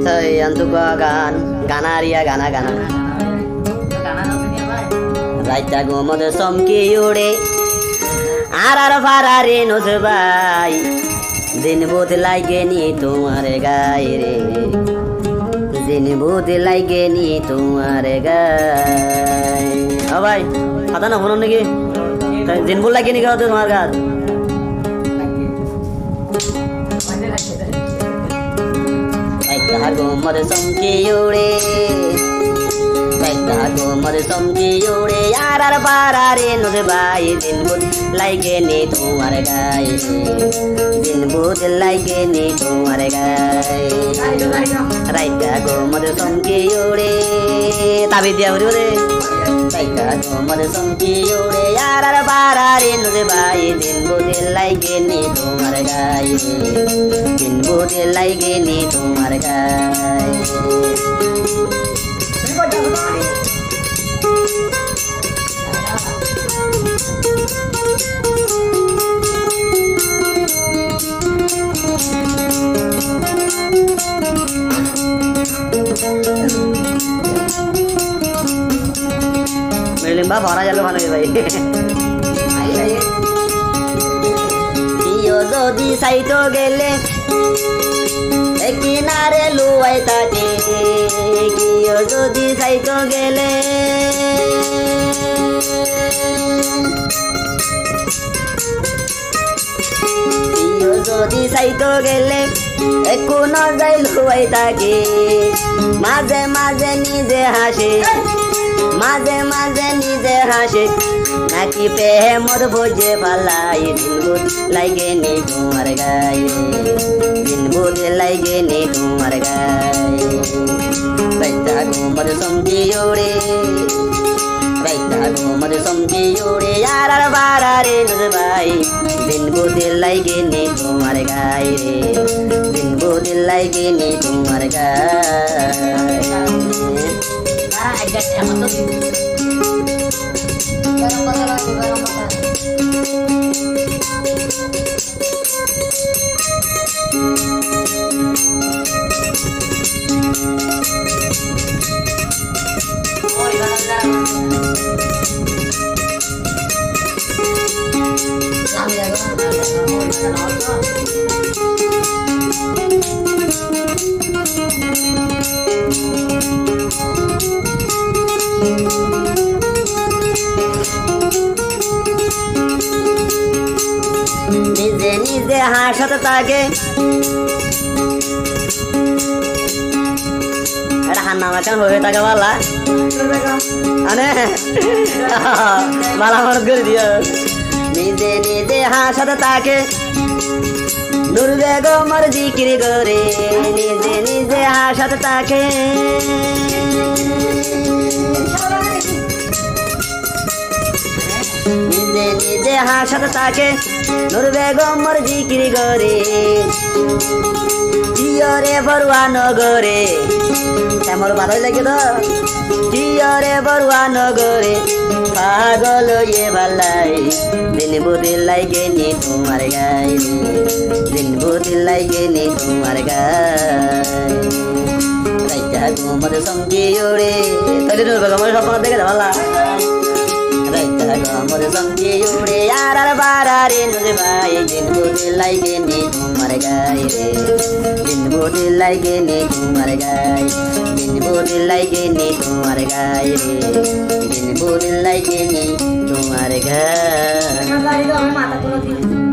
Thời ăn tu qua gan gana ria gana gana. Raita go mother som ki ude. Arar farare no sabai. Din both like ni tumhare gaye re. Din both like ni tumhare gaye. हाँ भाई आता ना phone की दिन बोल लगे नहीं कहा तो तुम्हारे घर go mother some kiore go mother some kiore yaar parare no se bai din bud like ni tumhare gaye din bud like ni tumhare gaye right go mother some kiore tabi dia ure go mother some kiore yaar parare no se bai din bud like ni tumhare gaye din bud like ni tumhare gaye Limba भरा जालो खाने भाई यो जोदी Saito गेले किनारे लुवाई ताके यो जोदी Saito गेले यो जोदी Saito गेले एको न जाई लुवाई ताके माझे माझे निजे हासे माझे माझे निजे हासे नाकी पे मोर भोजे भलाई दिन बुद लागे नी तुम्हारे गाये दिन बुद लागे नी तुम्हारे गाये बैठा को मर समझी ओरे बैठा को मर समझी ओरे यार बारा रे नजबाई दिन बुद लागे नी तुम्हारे गाये दिन बुद लागे नी तुम्हारे गाये निजे निजे हासत ताके এটা হান্না মাকান হয়ে থাকে বালা আনে বালা মারত করে দিও নিজে নিজে হাসত তাকে নুরবে গো মর জিকির করে নিজে নিজে হাসত তাকে নিজে নিজে হাসত তাকে নুরবে গো মর জিকির করে জিয়রে বড়ুয়া নগরে আমার ভালোই লাগে তো জিয়রে বড়ুয়া নগরে পাগল ইয়ে ভালাই দিন বুদি লাগে নি তোমার গায়ে দিন বুদি লাগে নি তোমার গায়ে রাইতা ঘুমর সমঝি ওরে তাহলে আমার স্বপ্ন দেখে ভালা রাইতা ঘুমর সমঝি ওরে আর বারা রে নুরে ভাই দিন বুদি লাগে নি তোমার গায়ে দিন বুদি লাগে নি তোমার গায়ে দিন বুদি লাগে নি তোমার গায়ে দিন বুদি লাগে নি তোমার গায়ে